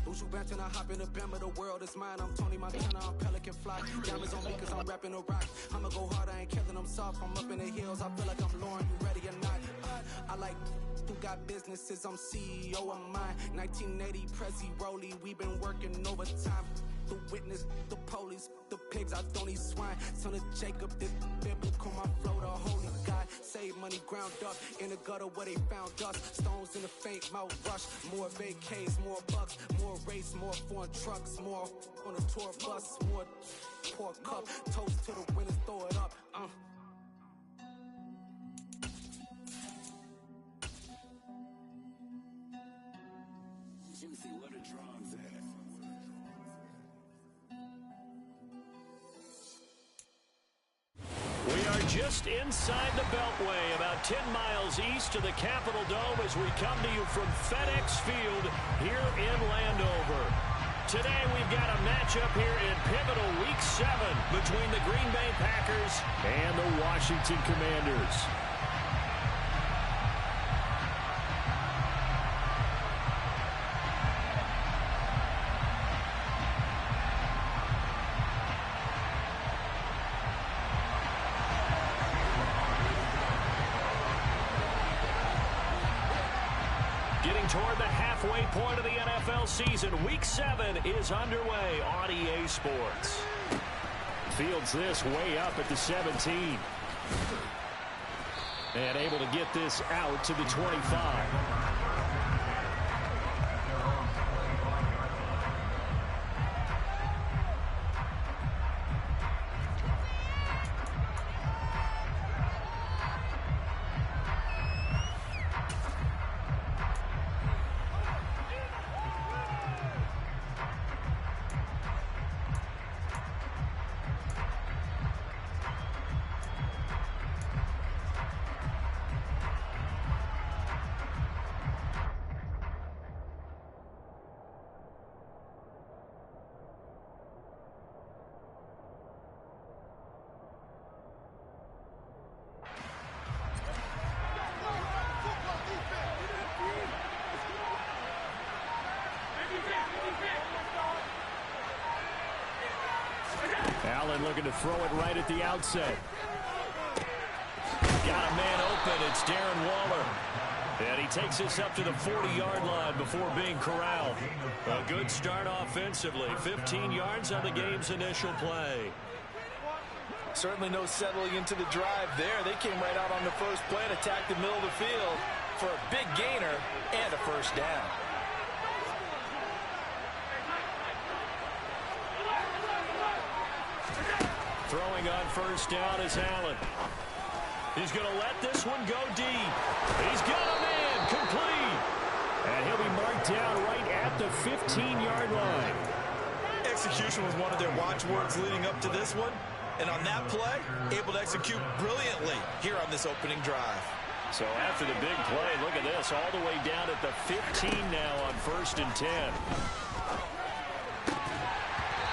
Usual banter, I hop in the Bama, the world is mine. I'm Tony Montana, I'm Pelican Fly. Diamonds on me cause I'm rapping a rock. I'ma go hard, I ain't killing them soft. I'm up in the hills, I feel like I'm Lauren, you ready or not? I like who got businesses, I'm CEO of mine. 1980 Prezi Rolly, we been working overtime. The witness, the police, the pigs, I don't eat swine. Son of Jacob, this biblical, my flow, the holy God. Save money ground up in the gutter where they found us. Stones in the faint mouth rush. More vacays, more bucks, more race, more foreign trucks, more on the tour bus, more pour cup. Toast to the winners, throw it up. Juicy, what a drums at. We are just inside the Beltway, about 10 miles east of the Capitol Dome as we come to you from FedEx Field here in Landover. Today we've got a matchup here in pivotal Week 7 between the Green Bay Packers and the Washington Commanders. Toward the halfway point of the NFL season, Week 7 is underway on EA Sports. Fields this way up at the 17. And able to get this out to the 25. Allen looking to throw it right at the outset. Got a man open. It's Darren Waller. And he takes this up to the 40-yard line before being corralled. A good start offensively. 15 yards on the game's initial play. Certainly no settling into the drive there. They came right out on the first play and attacked the middle of the field for a big gainer and a first down. Throwing on first down is Allen. He's going to let this one go deep. He's got a man complete. And he'll be marked down right at the 15-yard line. Execution was one of their watchwords leading up to this one. And on that play, able to execute brilliantly here on this opening drive. So after the big play, look at this, all the way down at the 15 now on 1st and 10.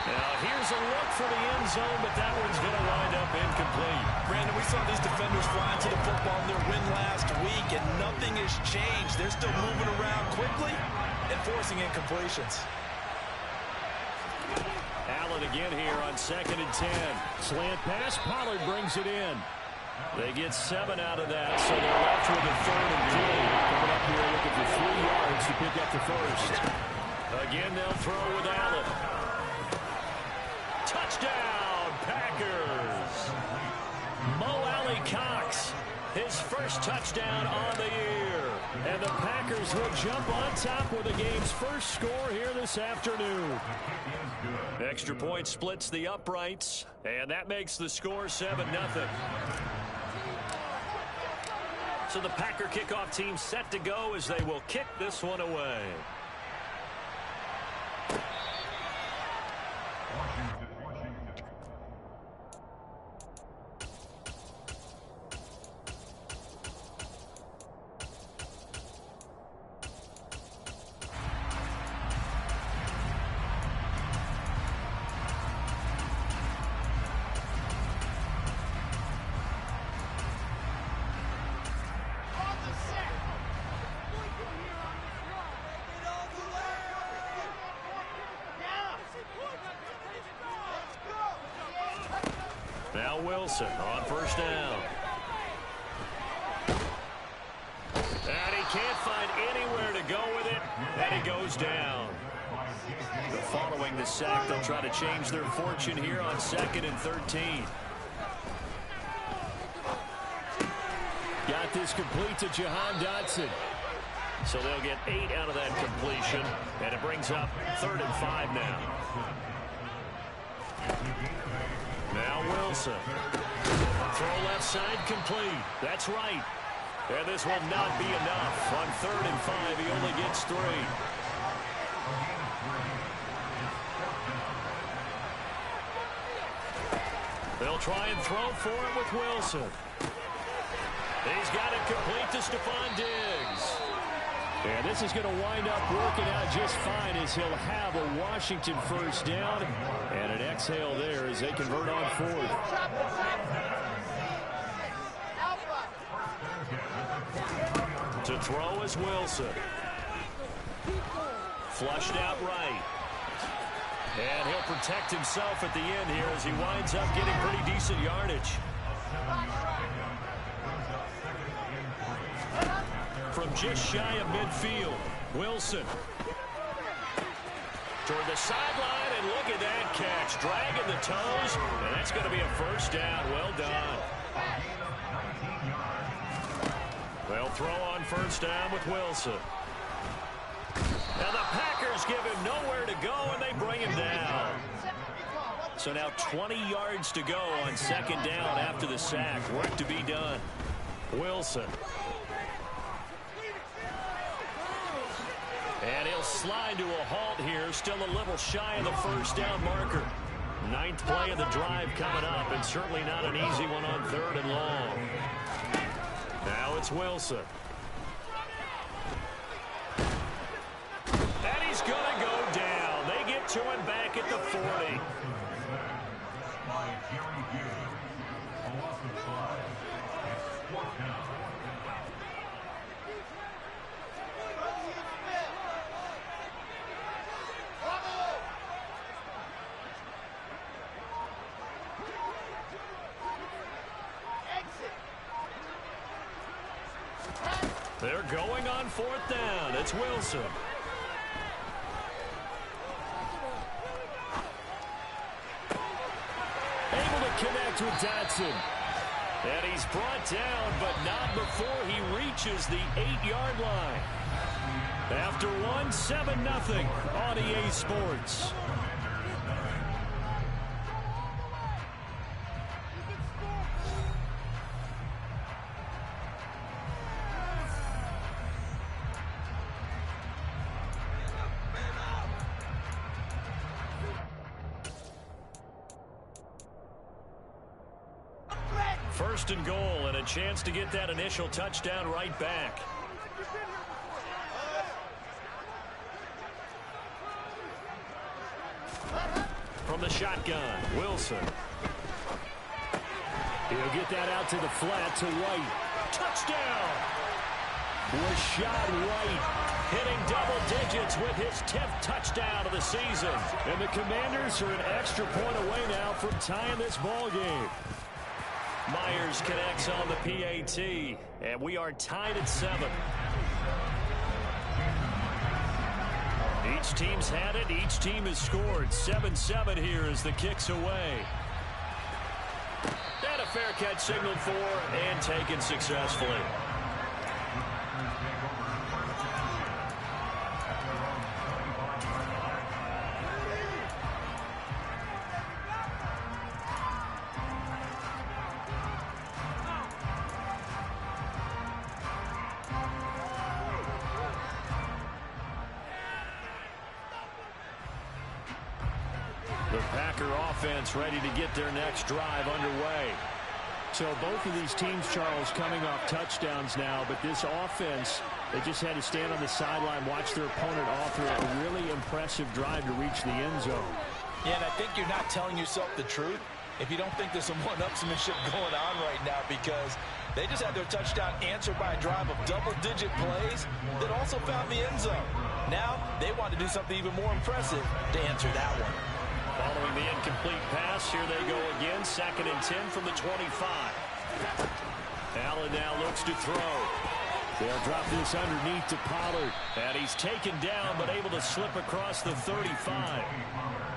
Now here's a look for the end zone, but that one's going to wind up incomplete. Brandon, we saw these defenders flying to the football in their win last week, and nothing has changed. They're still moving around quickly and forcing incompletions. Allen again here on 2nd and 10. Slant pass, Pollard brings it in. They get 7 out of that, so they're left with a 3rd and 2. Coming up here looking for 3 yards to pick up the first. Again, they'll throw with Allen. Touchdown, Packers. Mo Alley-Cox, his first touchdown on the year. And the Packers will jump on top with the game's first score here this afternoon. Extra point splits the uprights, and that makes the score 7-0. So the Packer kickoff team set to go as they will kick this one away. Now Wilson on first down. And he can't find anywhere to go with it, and he goes down. Following the sack, they'll try to change their fortune here on 2nd and 13. Got this complete to Jahan Dotson. So they'll get 8 out of that completion, and it brings up 3rd and 5 now. Now Wilson. Throw left side complete. That's right. And this will not be enough. On 3rd and 5, he only gets 3. They'll try and throw for it with Wilson. He's got it complete to Stephon Diggs. And this is going to wind up working out just fine as he'll have a Washington first down. And an exhale there as they convert on 4th. To throw is Wilson. Flushed out right. And he'll protect himself at the end here as he winds up getting pretty decent yardage. From just shy of midfield, Wilson. Toward the sideline, and look at that catch. Dragging the toes, and that's going to be a first down. Well done. They'll throw on first down with Wilson. Now the Packers give him nowhere to go, and they bring him down. So now 20 yards to go on 2nd down after the sack. Work to be done. Wilson. And he'll slide to a halt here, still a little shy of the first down marker. 9th play of the drive coming up, and certainly not an easy one on 3rd and long. Now it's Wilson. And he's going to go down. They get to him back at the 40. They're going on 4th down. It's Wilson. Able to connect with Dotson. And he's brought down, but not before he reaches the 8-yard line. After 7-0 on EA Sports. First and goal, and a chance to get that initial touchdown right back. From the shotgun, Wilson. He'll get that out to the flat to White. Touchdown! Rashad White hitting double digits with his 10th touchdown of the season. And the Commanders are an extra point away now from tying this ball game. Myers connects on the PAT, and we are tied at 7. Each team's had it. Each team has scored. 7-7 here as the kick's away. And a fair catch signaled for and taken successfully. Offense ready to get their next drive underway. So both of these teams, Charles, coming off touchdowns now, but this offense, they just had to stand on the sideline, watch their opponent offer a really impressive drive to reach the end zone. Yeah, and I think you're not telling yourself the truth if you don't think there's some one-upsmanship going on right now, because they just had their touchdown answered by a drive of double-digit plays that also found the end zone. Now they want to do something even more impressive to answer that one. Following the incomplete pass, here they go again. 2nd and 10 from the 25. Allen now looks to throw. They'll drop this underneath to Pollard. And he's taken down, but able to slip across the 35.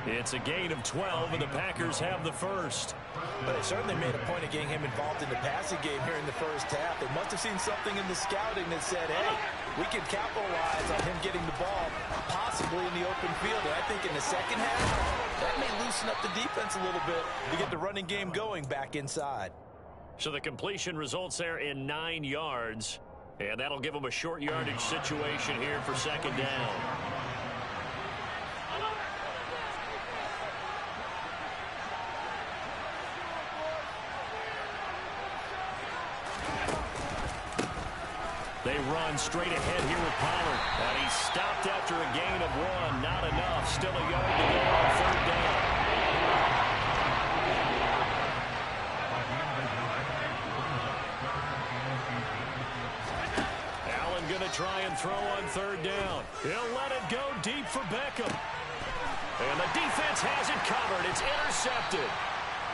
It's a gain of 12, and the Packers have the first. But they certainly made a point of getting him involved in the passing game here in the first half. They must have seen something in the scouting that said, hey, we can capitalize on him getting the ball, possibly in the open field. And I think in the second half, that may loosen up the defense a little bit to get the running game going back inside. So the completion results there in 9 yards. And that'll give them a short yardage situation here for 2nd down. They run straight ahead here with Pollard. And he's stopped after a gain of 1. Not enough. Still a yard to go on 3rd down. Allen going to try and throw on 3rd down. He'll let it go deep for Beckham. And the defense has it covered. It's intercepted.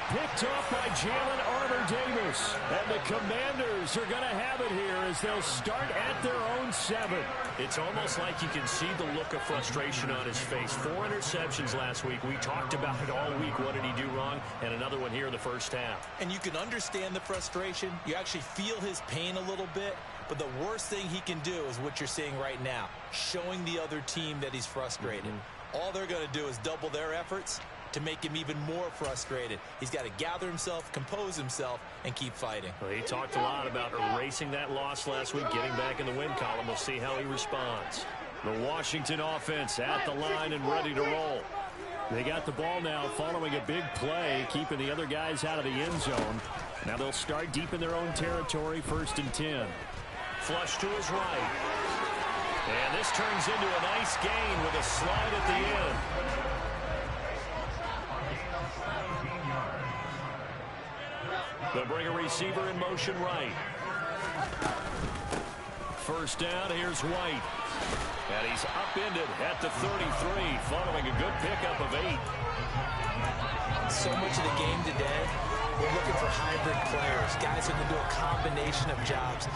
Picked off by Jalen Armour-Davis. And the Commanders are going to have it here as they'll start at their own 7. It's almost like you can see the look of frustration on his face. 4 interceptions last week. We talked about it all week. What did he do wrong? And another one here in the first half. And you can understand the frustration. You actually feel his pain a little bit. But the worst thing he can do is what you're seeing right now, showing the other team that he's frustrated. All they're going to do is double their efforts to make him even more frustrated. He's got to gather himself, compose himself, and keep fighting. Well, he talked a lot about erasing that loss last week, getting back in the win column. We'll see how he responds. The Washington offense at the line and ready to roll. They got the ball now following a big play, keeping the other guys out of the end zone. Now they'll start deep in their own territory, 1st and 10. Flush to his right. And this turns into a nice gain with a slide at the end. They'll bring a receiver in motion right. 1st down, here's White. And he's upended at the 33, following a good pickup of 8. So much of the game today, we're looking for hybrid players, guys who can do a combination of jobs.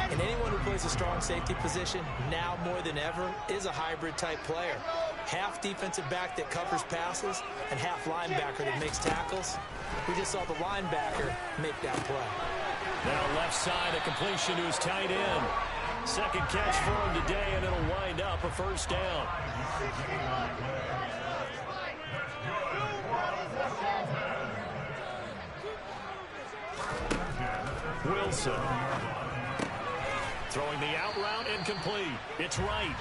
And anyone who plays a strong safety position, now more than ever, is a hybrid type player. Half defensive back that covers passes and half linebacker that makes tackles. We just saw the linebacker make that play. Now left side, a completion to his tight end. 2nd catch for him today, and it'll wind up a 1st down. Wilson. Throwing the out route incomplete. It's right.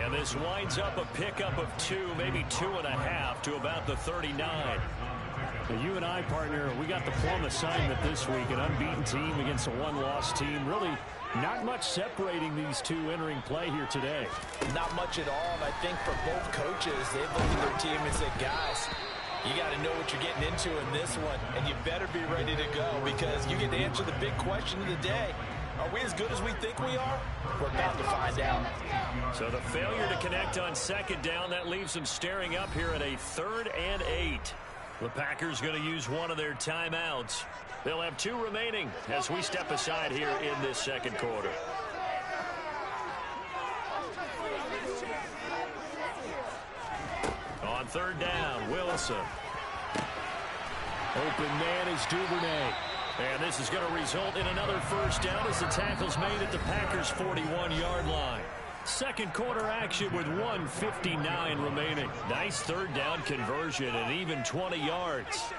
And this winds up a pickup of 2, maybe 2.5 to about the 39. Now, you and I, partner, we got the plum assignment this week. An unbeaten team against a one-loss team. Really not much separating these two entering play here today. Not much at all. And I think for both coaches, they've looked at their team and said, guys, you got to know what you're getting into in this one, and you better be ready to go because you get to answer the big question of the day. Are we as good as we think we are? We're about to find out. So the failure to connect on 2nd down, that leaves them staring up here at a 3rd and 8. The Packers going to use one of their timeouts. They'll have 2 remaining as we step aside here in this 2nd quarter. On 3rd down, Wilson. Open man is Duvernay. And this is going to result in another 1st down as the tackle's made at the Packers' 41-yard line. 2nd quarter action with 1:59 remaining. Nice 3rd down conversion and even 20 yards.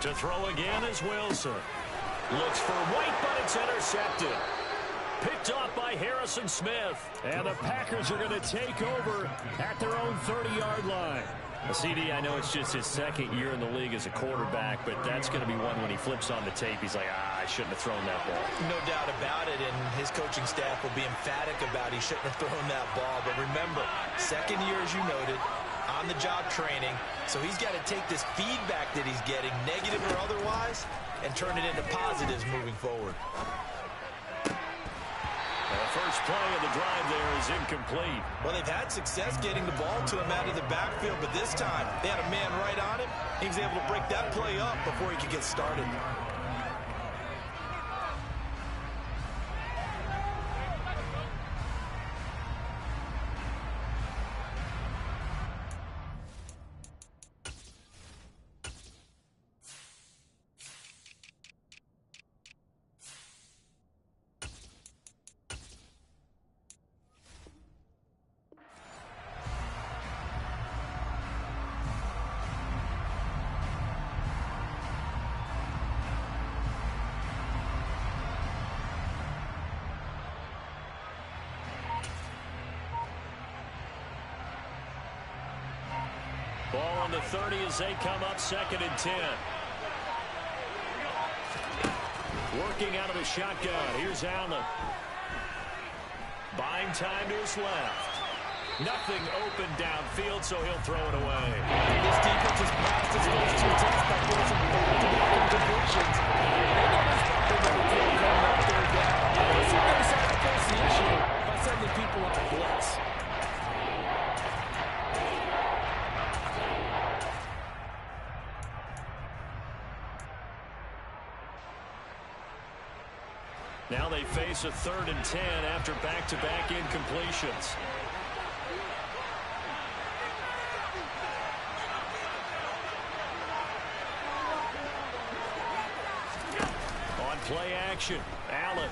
To throw again is Wilson. Looks for White, but it's intercepted. Picked off by Harrison Smith. And the Packers are going to take over at their own 30-yard line. CD, I know it's just his second year in the league as a quarterback, but that's going to be one when he flips on the tape. He's like, I shouldn't have thrown that ball. No doubt about it, and his coaching staff will be emphatic about he shouldn't have thrown that ball. But remember, second year, as you noted, on-the-job training, so he's got to take this feedback that he's getting, negative or otherwise, and turn it into positives moving forward. The first play of the drive there is incomplete. Well, they've had success getting the ball to him out of the backfield, but this time they had a man right on him. He was able to break that play up before he could get started. Ball on the 30 as they come up 2nd and 10. Working out of the shotgun. Here's Allen. Buying time to his left. Nothing open downfield, so he'll throw it away. This defense has passed its first 2 tests by forcing incompletions. They're going to come up 3rd down. They seem to decide to force the issue by sending people up to blitz. Now they face a 3rd and 10 after back-to-back incompletions. On play action, Allen.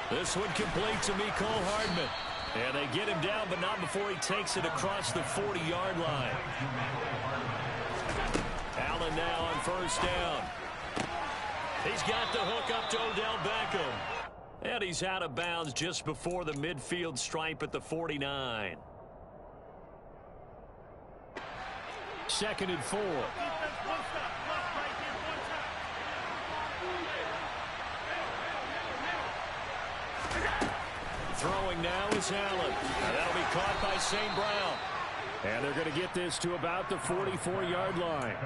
This one complete to Mecole Hardman. And they get him down, but not before he takes it across the 40-yard line. Allen now on 1st down. He's got the hook up to Odell Beckham. And he's out of bounds just before the midfield stripe at the 49. 2nd and 4. Throwing now is Allen. And that'll be caught by St. Brown. And they're going to get this to about the 44-yard line.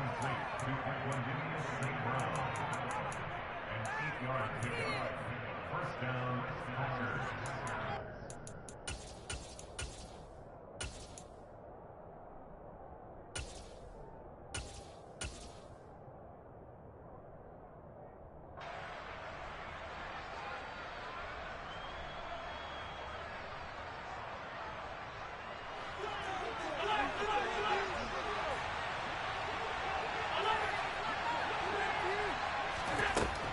First down, Packers.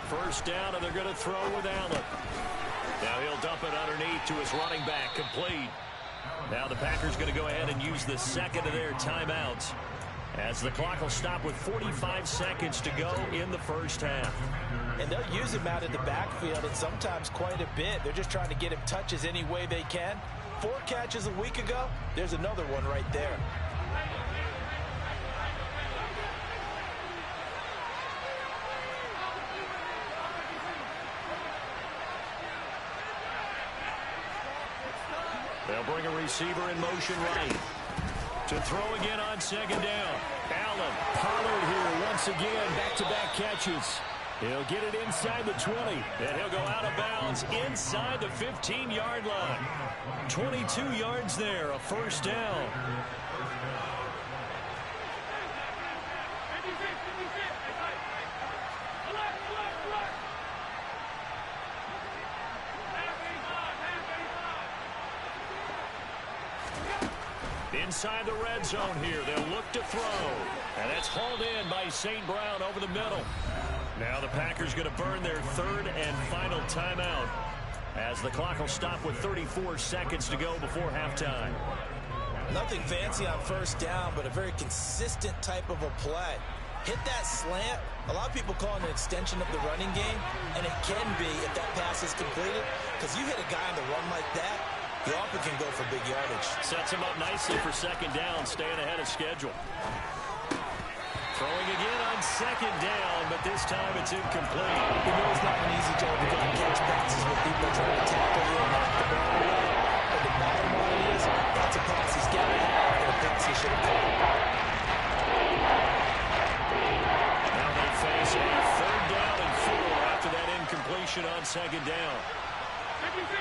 First down, and they're going to throw with Allen. Now he'll dump it underneath to his running back, complete. Now the Packers going to go ahead and use the 2nd of their timeouts as the clock will stop with 45 seconds to go in the first half. And they'll use him out of the backfield, and sometimes quite a bit. They're just trying to get him touches any way they can. 4 catches a week ago. There's another one right there. They'll bring a receiver in motion right. To throw again on 2nd down. Allen, Pollard here once again, back-to-back catches. He'll get it inside the 20, and he'll go out of bounds inside the 15-yard line. 22 yards there, a first down. Inside the red zone here, they'll look to throw. And that's hauled in by St. Brown over the middle. Now the Packers going to burn their 3rd and final timeout as the clock will stop with 34 seconds to go before halftime. Nothing fancy on 1st down, but a very consistent type of a play. Hit that slant. A lot of people call it an extension of the running game, and it can be if that pass is completed, because you hit a guy on the run like that, You often can go for big yardage. Sets him up nicely for second down, staying ahead of schedule. Throwing again on second down, but this time it's incomplete. You know it's not an easy job to go and catch passes when people are trying to tackle you and knock the ball away. But the bottom line is, that's a pass he's got to have, and a pass he should have caught. Now they face a third down and 4 after that incompletion on second down. 56.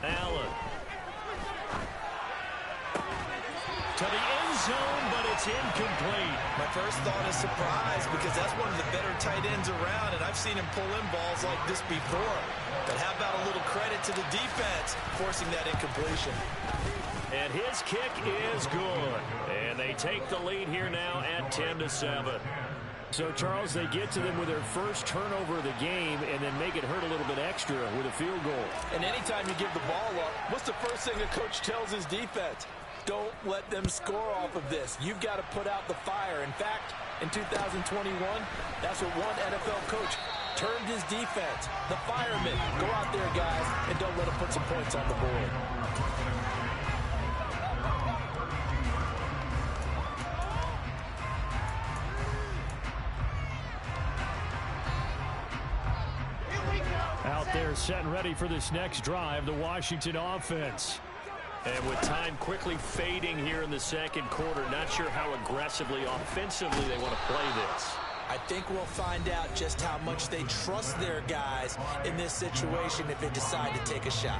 Allen. To the end zone, but it's incomplete. My first thought is surprise because that's one of the better tight ends around, and I've seen him pull in balls like this before. But how about a little credit to the defense forcing that incompletion? And his kick is good. And they take the lead here now at 10-7. So, Charles, they get to them with their first turnover of the game and then make it hurt a little bit extra with a field goal. And anytime you give the ball up, what's the first thing a coach tells his defense? Don't let them score off of this. You've got to put out the fire. In fact, in 2021, that's what one NFL coach termed his defense. The firemen. Go out there, guys, and don't let them put some points on the board. Out there set and ready for this next drive, the Washington offense. And with time quickly fading here in the second quarter, not sure how aggressively, offensively they want to play this. I think we'll find out just how much they trust their guys in this situation if they decide to take a shot.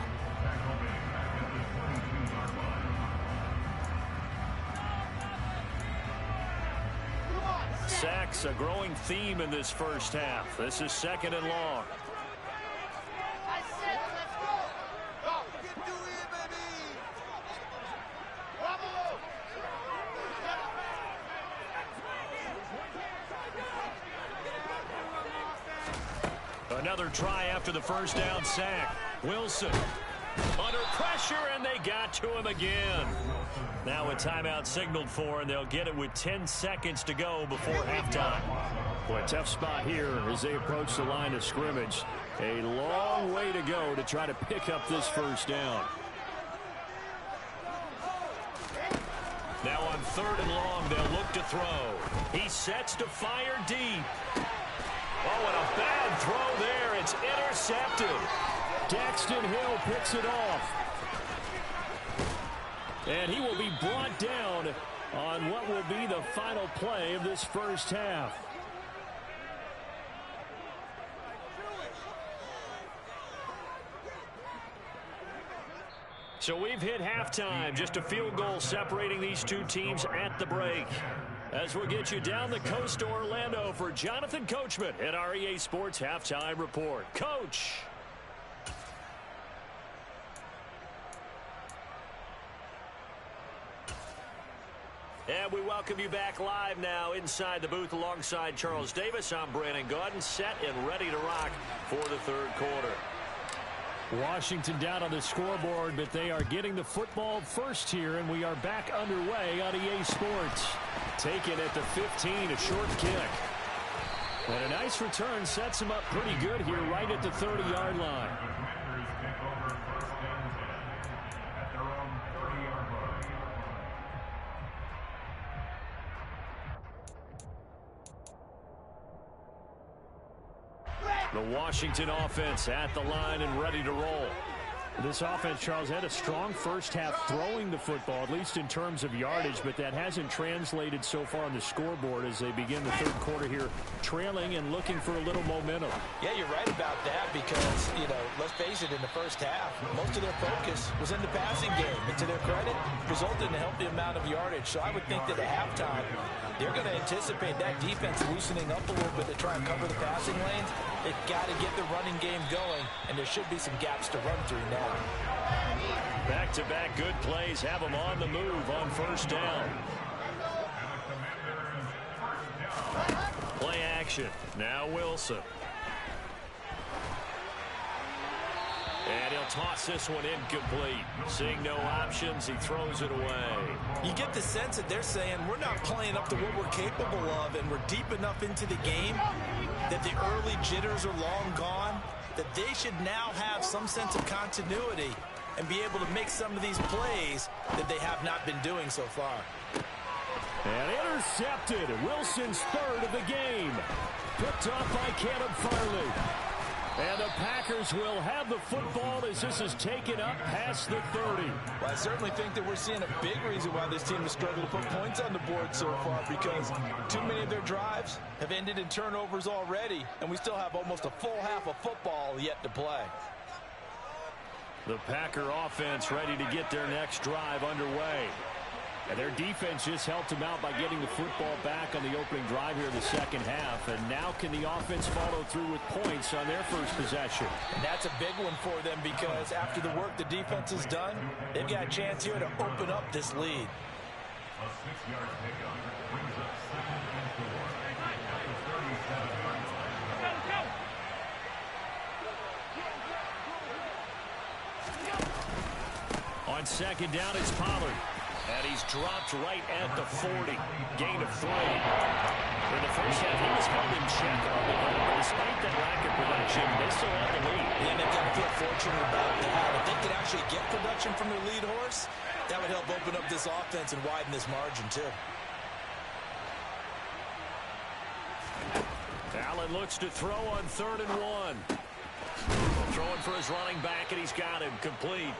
Sacks, a growing theme in this first half. This is second and long. Another try after the first down sack. Wilson under pressure, and they got to him again. Now a timeout signaled for, and they'll get it with 10 seconds to go before halftime. Boy, tough spot here as they approach the line of scrimmage. A long way to go to try to pick up this first down. Now on third and long, they'll look to throw. He sets to fire deep. Oh, and a bad throw there. It's intercepted. Daxton Hill picks it off. And he will be brought down on what will be the final play of this first half. So we've hit halftime. Just a field goal separating these two teams at the break. As we'll get you down the coast to Orlando for Jonathan Coachman at our EA Sports Halftime Report. Coach. And we welcome you back live now inside the booth alongside Charles Davis. I'm Brandon Gaudin, set and ready to rock for the third quarter. Washington down on the scoreboard, but they are getting the football first here, and we are back underway on EA Sports. Taken at the 15, a short kick. And a nice return sets him up pretty good here right at the 30-yard line. The Washington offense at the line and ready to roll. This offense, Charles, had a strong first half throwing the football, at least in terms of yardage, but that hasn't translated so far on the scoreboard as they begin the third quarter here, trailing and looking for a little momentum. Yeah, you're right about that because, let's face it, in the first half, most of their focus was in the passing game. And to their credit, resulted in a healthy amount of yardage. So I would think that at halftime, they're going to anticipate that defense loosening up a little bit to try and cover the passing lanes. They've got to get the running game going, and there should be some gaps to run through now. Back-to-back good plays have them on the move on first down. Play action. Now Wilson. And he'll toss this one incomplete. Seeing no options, he throws it away. You get the sense that they're saying we're not playing up to what we're capable of, and we're deep enough into the game that the early jitters are long gone, that they should now have some sense of continuity and be able to make some of these plays that they have not been doing so far. And intercepted. Wilson's third of the game. Picked off by Caleb Farley. And the Packers will have the football as this is taken up past the 30. Well, I certainly think that we're seeing a big reason why this team has struggled to put points on the board so far, because too many of their drives have ended in turnovers already, and we still have almost a full half of football yet to play. The Packer offense ready to get their next drive underway. And their defense just helped them out by getting the football back on the opening drive here in the second half. And now can the offense follow through with points on their first possession? And that's a big one for them, because after the work the defense has done, they've got a chance here to open up this lead. A 6-yard pickup brings up second and 4 at the 37. On second down, it's Pollard. And he's dropped right at the 40. Gain of 3. In the first half, he was held in check on the ground. But despite that lack of production, they still have the lead. And they've got to feel fortunate about that. If they could actually get production from their lead horse, that would help open up this offense and widen this margin, too. Allen looks to throw on 3rd and 1. Throwing for his running back, and he's got him complete.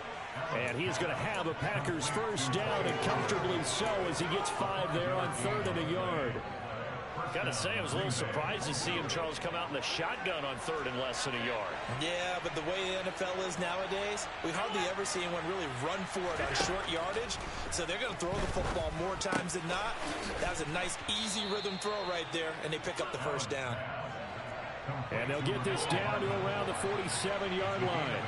And he's going to have a Packers first down, and comfortably so, as he gets 5 there on 3rd and a yard. Got to say, I was a little surprised to see him, Charles, come out in the shotgun on 3rd and less than a yard. Yeah, but the way the NFL is nowadays, we hardly ever see anyone really run for it on short yardage. So they're going to throw the football more times than not. That was a nice, easy rhythm throw right there, and they pick up the first down. And they'll get this down to around the 47-yard line.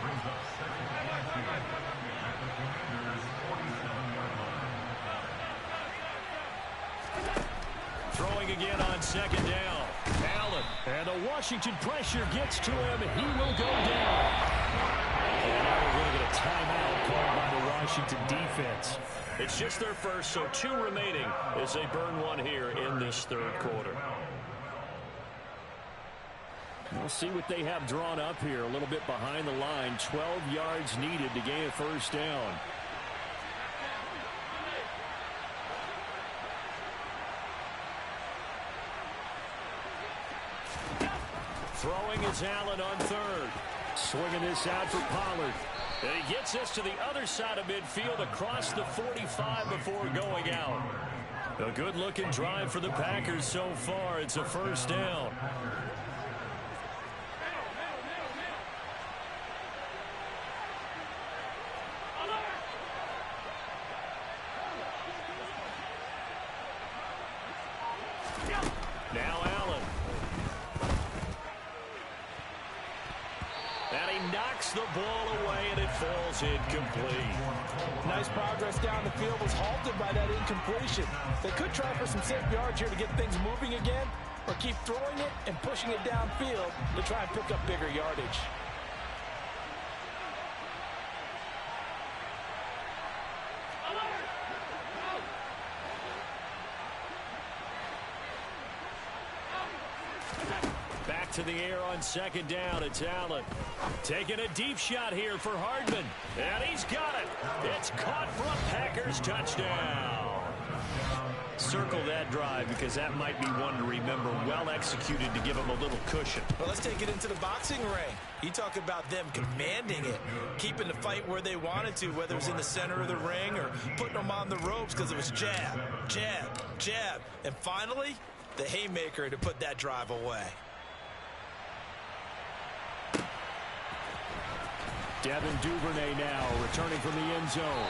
Brings up second and 2 at the Commanders' 47-yard line. Throwing again on second down. Allen. And the Washington pressure gets to him. He will go down. And now we're going to get a timeout called by the Washington defense. It's just their first, so 2 remaining as they burn 1 here in this 3rd quarter. We'll see what they have drawn up here. A little bit behind the line. 12 yards needed to gain a first down. Throwing is Allen on 3rd. Swinging this out for Pollard. And he gets this to the other side of midfield across the 45 before going out. A good-looking drive for the Packers so far. It's a first down. Now Allen. And he knocks the ball away, and it falls incomplete. Nice progress down the field, was halted by that incompletion. They could try for some safe yards here to get things moving again, or keep throwing it and pushing it downfield to try and pick up bigger yardage. Back to the air on second down. It's Allen. Taking a deep shot here for Hardman. And he's got it. It's caught for a Packers touchdown. Circle that drive, because that might be one to remember. Well executed to give him a little cushion. Well, let's take it into the boxing ring. You talk about them commanding it, keeping the fight where they wanted to, whether it was in the center of the ring or putting them on the ropes, because it was jab, jab, jab. And finally, the haymaker to put that drive away. Devin Duvernay now returning from the end zone.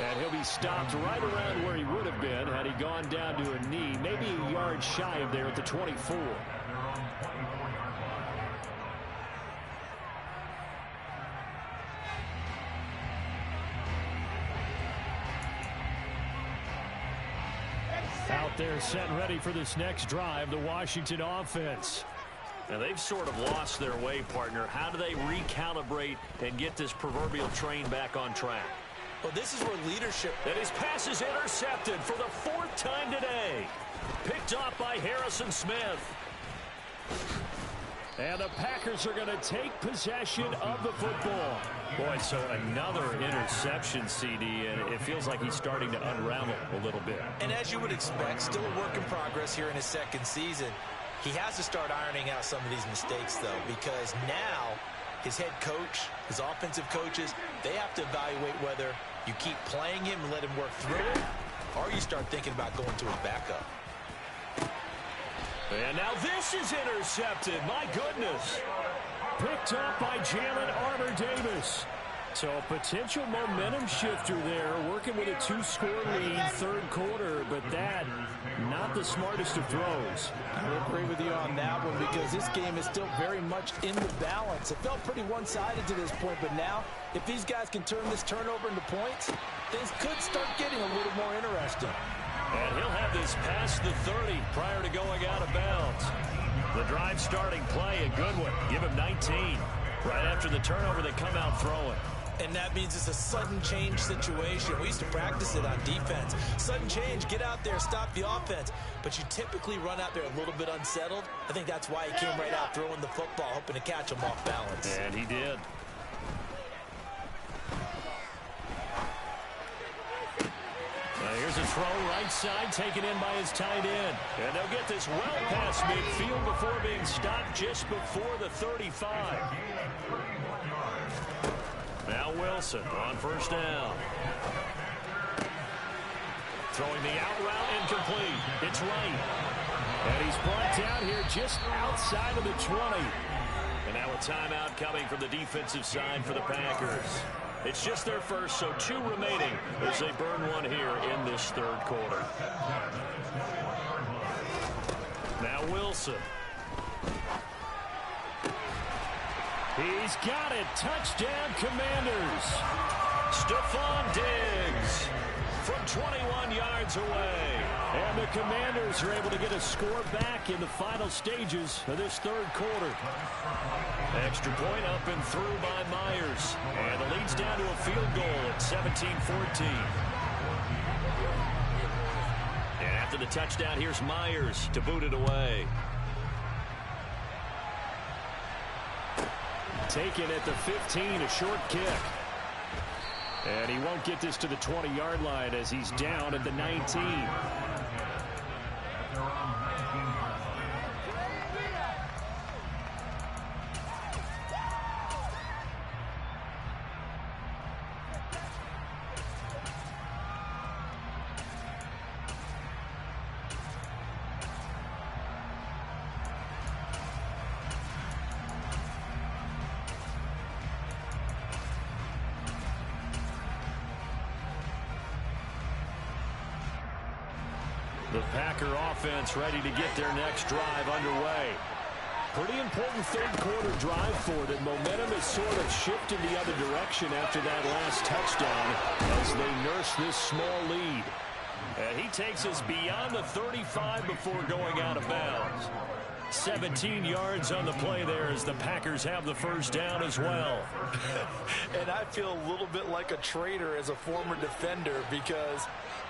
And he'll be stopped right around where he would have been had he gone down to a knee, maybe a yard shy of there at the 24. Out They're set and ready for this next drive, the Washington offense. Now, they've sort of lost their way, partner. How do they recalibrate and get this proverbial train back on track? Well, this is where leadership... And his pass is intercepted for the 4th time today. Picked off by Harrison Smith. And the Packers are going to take possession of the football. Boy, so another interception, CD, and it feels like he's starting to unravel a little bit. And as you would expect, still a work in progress here in his second season. He has to start ironing out some of these mistakes, though, because now his head coach, his offensive coaches, they have to evaluate whether you keep playing him and let him work through it, or you start thinking about going to his backup. And now this is intercepted. My goodness. Picked up by Jalen Armour-Davis. So a potential momentum shifter there, working with a 2-score lead, 3rd quarter, but that, not the smartest of throws. I agree with you on that one because this game is still very much in the balance. It felt pretty one-sided to this point, but now, if these guys can turn this turnover into points, things could start getting a little more interesting. And he'll have this past the 30 prior to going out of bounds. The drive starting play, a good one. Give him 19. Right after the turnover, they come out throwing. And that means it's a sudden change situation. We used to practice it on defense. Sudden change, get out there, stop the offense. But you typically run out there a little bit unsettled. I think that's why he came right out throwing the football, hoping to catch him off balance. And he did. Here's a throw right side, taken in by his tight end. And they'll get this well past midfield before being stopped just before the 35. Now Wilson on 1st down. Throwing the out route incomplete. It's right. And he's brought down here just outside of the 20. And now a timeout coming from the defensive side for the Packers. It's just their first, so 2 remaining as they burn one here in this 3rd quarter. Now Wilson. He's got it. Touchdown, Commanders. Stephon Diggs from 21 yards away. And the Commanders are able to get a score back in the final stages of this 3rd quarter. Extra point up and through by Myers. And the lead's down to a field goal at 17-14. And after the touchdown, here's Myers to boot it away. Taken at the 15, a short kick. And he won't get this to the 20-yard line as he's down at the 19. The Packer offense ready to get their next drive underway. Pretty important 3rd quarter drive for them. Momentum is sort of shifted the other direction after that last touchdown as they nurse this small lead. And he takes us beyond the 35 before going out of bounds. 17 yards on the play there as the Packers have the 1st down as well. And I feel a little bit like a traitor as a former defender because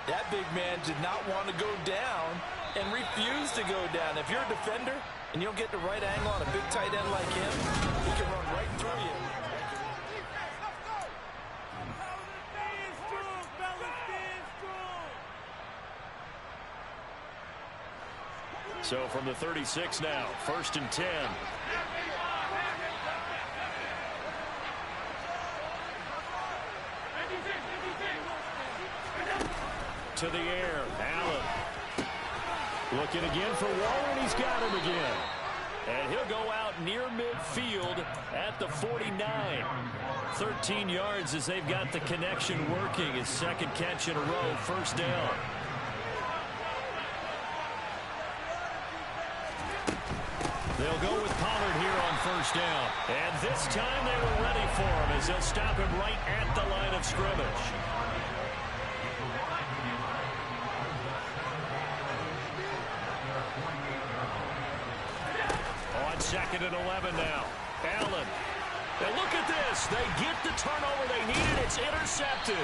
that big man did not want to go down and refused to go down. If you're a defender and you don't get the right angle on a big tight end like him, he can run right through you. So from the 36 now, 1st and 10. To the air, Allen. Looking again for Waller, and he's got him again. And he'll go out near midfield at the 49. 13 yards as they've got the connection working. His 2nd catch in a row, 1st down. They'll go with Pollard here on 1st down. And this time they were ready for him as they'll stop him right at the line of scrimmage. 2nd and 11 now. Allen. And look at this. They get the turnover they needed. It's intercepted.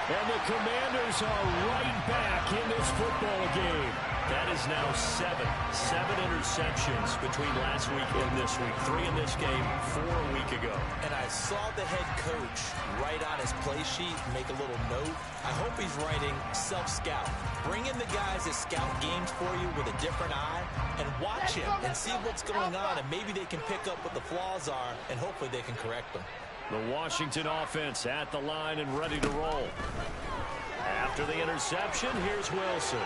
And the Commanders are right back in this football game. That is now 7 interceptions between last week and this week. 3 in this game, 4 a week ago. And I saw the head coach write on his play sheet, make a little note. I hope he's writing self-scout. Bring in the guys that scout games for you with a different eye and watch him and see what's going on, and maybe they can pick up what the flaws are, and hopefully they can correct them. The Washington offense at the line and ready to roll. After the interception, here's Wilson.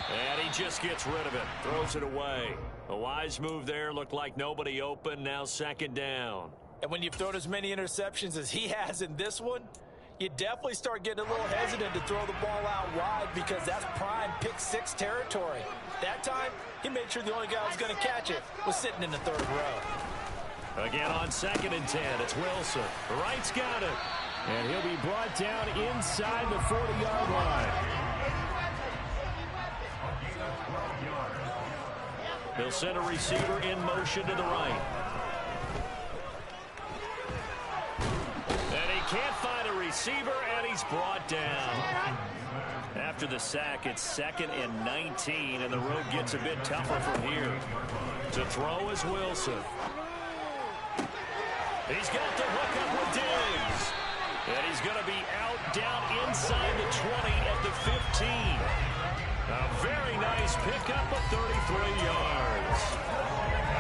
And he just gets rid of it, throws it away. A wise move there, looked like nobody open, now 2nd down. And when you've thrown as many interceptions as he has in this one, you definitely start getting a little hesitant to throw the ball out wide because that's prime pick-6 territory. That time, he made sure the only guy who was going to catch it was sitting in the 3rd row. Again on 2nd and 10, it's Wilson. Wright's got it. And he'll be brought down inside the 40-yard line. They'll send a receiver in motion to the right. And he can't find a receiver, and he's brought down. After the sack, it's 2nd and 19, and the road gets a bit tougher from here. To throw is Wilson. He's got the hook up with Diggs. And he's going to be out down inside the 20 at the 15. A very nice pickup of 33 yards.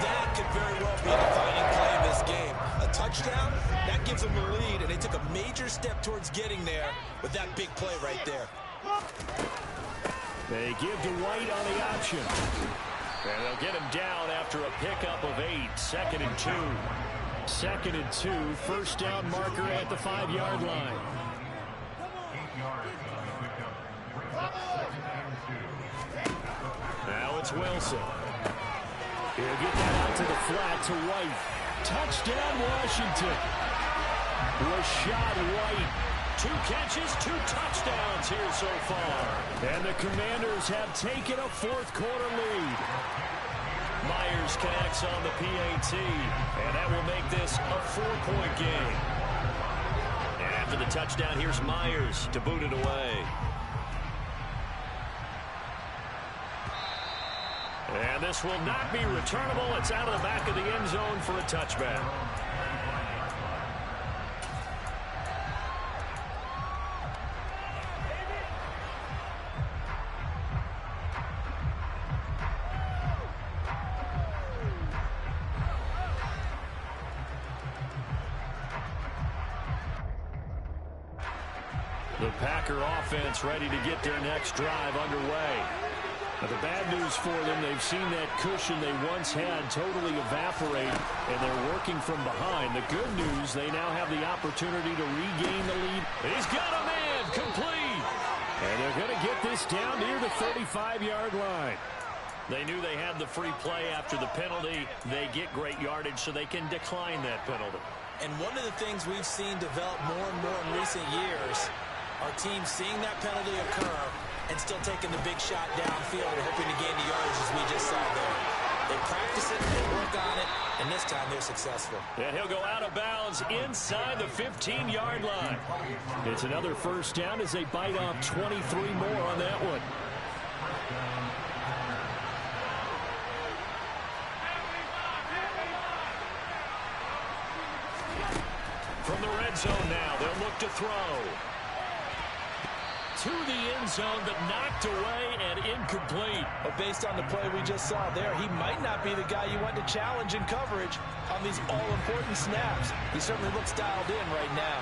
That could very well be a defining play in this game. A touchdown, that gives them the lead, and they took a major step towards getting there with that big play right there. They give to White on the option. And they'll get him down after a pickup of 8. 2nd and 2. 2nd and 2. 1st down marker at the 5-yard line. Now it's Wilson. He'll get that out to the flat to White. Touchdown, Washington. Rashad White. 2 catches, 2 touchdowns here so far. And the Commanders have taken a 4th quarter lead. Myers connects on the PAT, and that will make this a 4-point game. And after the touchdown, here's Myers to boot it away. And this will not be returnable. It's out of the back of the end zone for a touchback. The Packer offense ready to get their next drive underway. Now, the bad news for them, they've seen that cushion they once had totally evaporate, and they're working from behind. The good news, they now have the opportunity to regain the lead. He's got a man, complete. And they're going to get this down near the 35-yard line. They knew they had the free play after the penalty. They get great yardage, so they can decline that penalty. And one of the things we've seen develop more and more in recent years are teams seeing that penalty occur and still taking the big shot downfield and hoping to gain the yardage as we just saw there. They practice it, they work on it, and this time they're successful. And he'll go out of bounds inside the 15-yard line. It's another 1st down as they bite off 23 more on that one. From the red zone now, they'll look to throw. To the end zone, but knocked away and incomplete. But based on the play we just saw there, he might not be the guy you want to challenge in coverage on these all-important snaps. He certainly looks dialed in right now.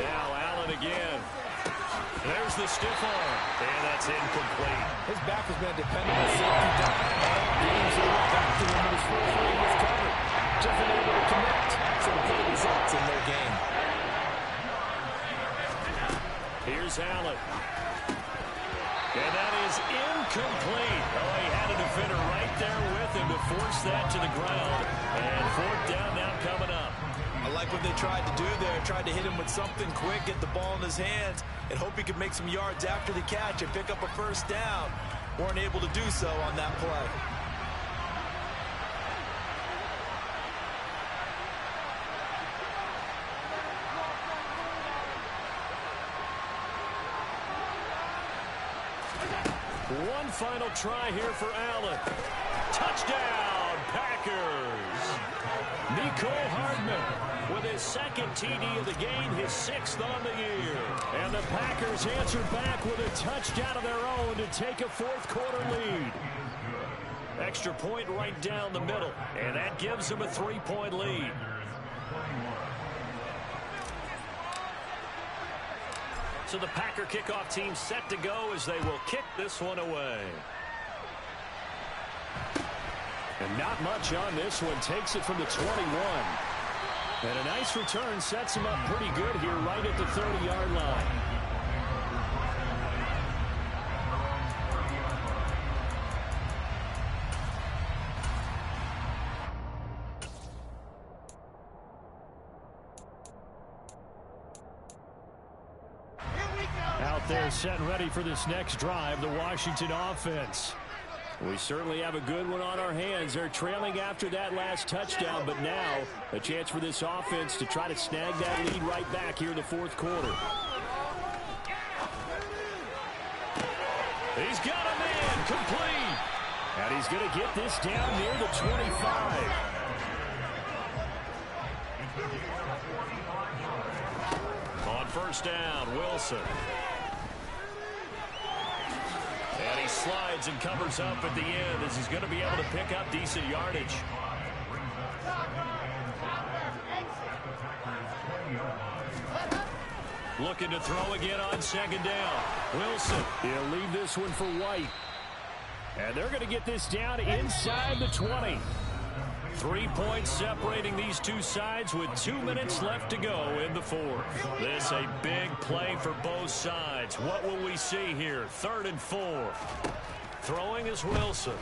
Now Allen again. There's the stiff arm, and that's incomplete. His back has been dependent on safety down. All games he went back to him in his first game was covered. Just unable to connect, so the play results in their game. Here's Allen. And that is incomplete. Oh, he had a defender right there with him to force that to the ground. And 4th down now coming up. I like what they tried to do there. Tried to hit him with something quick, get the ball in his hands, and hope he could make some yards after the catch and pick up a 1st down. Weren't able to do so on that play. One final try here for Allen. Touchdown, Packers. Mecole Hardman with his second TD of the game, his 6th on the year. And the Packers answer back with a touchdown of their own to take a fourth-quarter lead. Extra point right down the middle, and that gives them a 3-point lead. So the Packer kickoff team set to go as they will kick this one away. And not much on this one. Takes it from the 21. And a nice return sets him up pretty good here right at the 30-yard line. They're set and ready for this next drive, the Washington offense. We certainly have a good one on our hands. They're trailing after that last touchdown, but now a chance for this offense to try to snag that lead right back here in the fourth quarter. He's got a man complete. And he's going to get this down near the 25. On first down, Wilson. And he slides and covers up at the end as he's going to be able to pick up decent yardage. Looking to throw again on second down. Wilson, he'll leave this one for White. And they're going to get this down inside the 20. 3 points separating these two sides with 2 minutes left to go in the fourth. This a big play for both sides. What will we see here? 3rd and 4. Throwing is Wilson.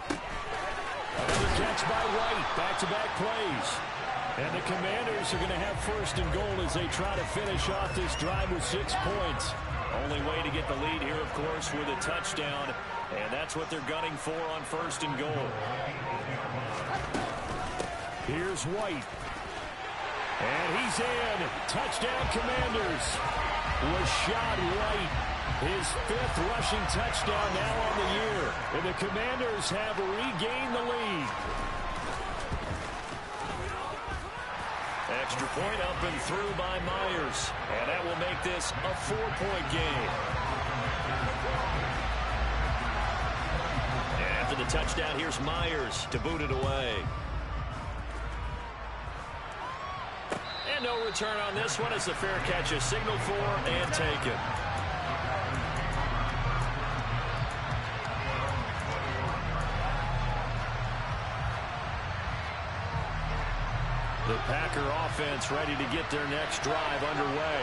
Another catch by White. Back-to-back plays. And the Commanders are going to have 1st and goal as they try to finish off this drive with 6 points. Only way to get the lead here, of course, with a touchdown. And that's what they're gunning for on 1st and goal. Here's White. And he's in. Touchdown, Commanders. Rashad White, his 5th rushing touchdown now on the year. And the Commanders have regained the lead. Extra point up and through by Myers. And that will make this a 4-point game. And after the touchdown, here's Myers to boot it away. And no return on this one as the fair catch is signaled for and taken. The Packer offense ready to get their next drive underway.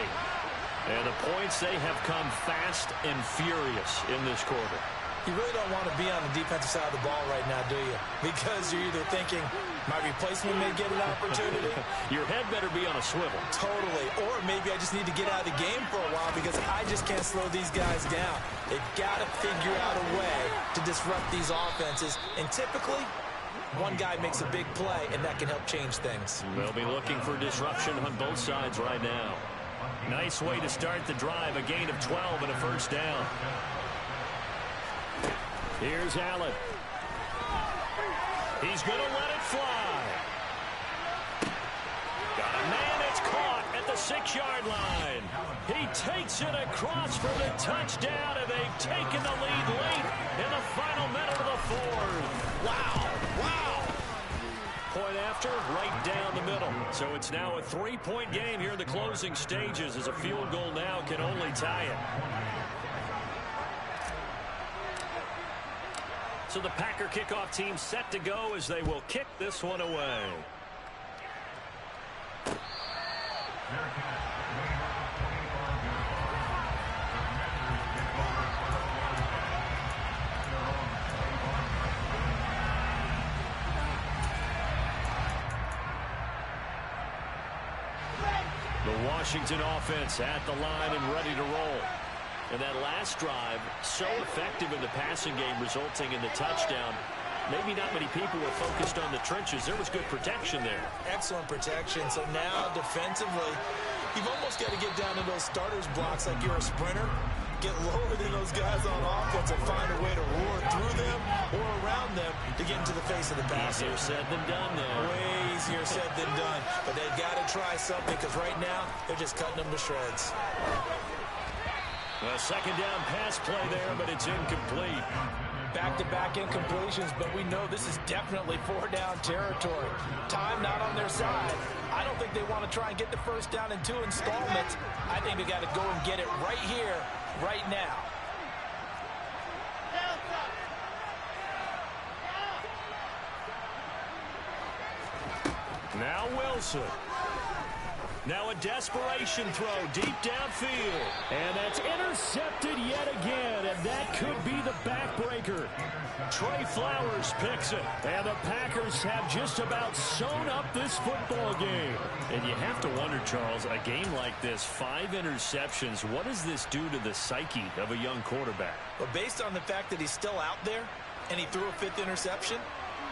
And the points, they have come fast and furious in this quarter. You really don't want to be on the defensive side of the ball right now, do you? Because you're either thinking, my replacement may get an opportunity. Your head better be on a swivel. Totally. Or maybe I just need to get out of the game for a while because I just can't slow these guys down. They've got to figure out a way to disrupt these offenses. And typically, one guy makes a big play, and that can help change things. They'll be looking for disruption on both sides right now. Nice way to start the drive. A gain of 12 and a 1st down. Here's Allen. He's going to let it fly. Got a man that's caught at the 6-yard line. He takes it across for the touchdown, and they've taken the lead late in the final minute of the fourth. Wow, wow. Point after, right down the middle. So it's now a 3-point game here in the closing stages as a field goal now can only tie it. So the Packer kickoff team set to go as they will kick this one away. The Washington offense at the line and ready to roll. And that last drive, so effective in the passing game, resulting in the touchdown. Maybe not many people were focused on the trenches. There was good protection there. Excellent protection. So now, defensively, you've almost got to get down to those starters blocks like you're a sprinter. get lower than those guys on offense and find a way to roar through them or around them to get into the face of the passer. Easier said than done there. Way easier said than done. But they've got to try something because right now they're just cutting them to shreds. A second down pass play there, but it's incomplete. Back-to-back incompletions, but we know this is definitely four-down territory. Time not on their side. I don't think they want to try and get the first down in 2 installments. I think they got to go and get it right here, right now. Now Wilson. Now a desperation throw deep downfield. And that's intercepted yet again, and that could be the backbreaker. Trey Flowers picks it, and the Packers have just about sewn up this football game. And you have to wonder, Charles, a game like this, 5 interceptions, what does this do to the psyche of a young quarterback? But based on the fact that he's still out there and he threw a 5th interception,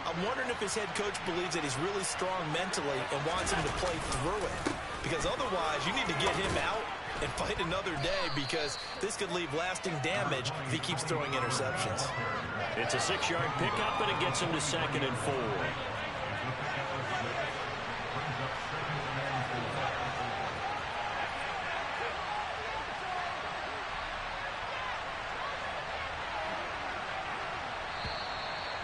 I'm wondering if his head coach believes that he's really strong mentally and wants him to play through it. Because otherwise, you need to get him out and fight another day because this could leave lasting damage if he keeps throwing interceptions. It's a 6-yard pickup, and it gets him to 2nd and 4.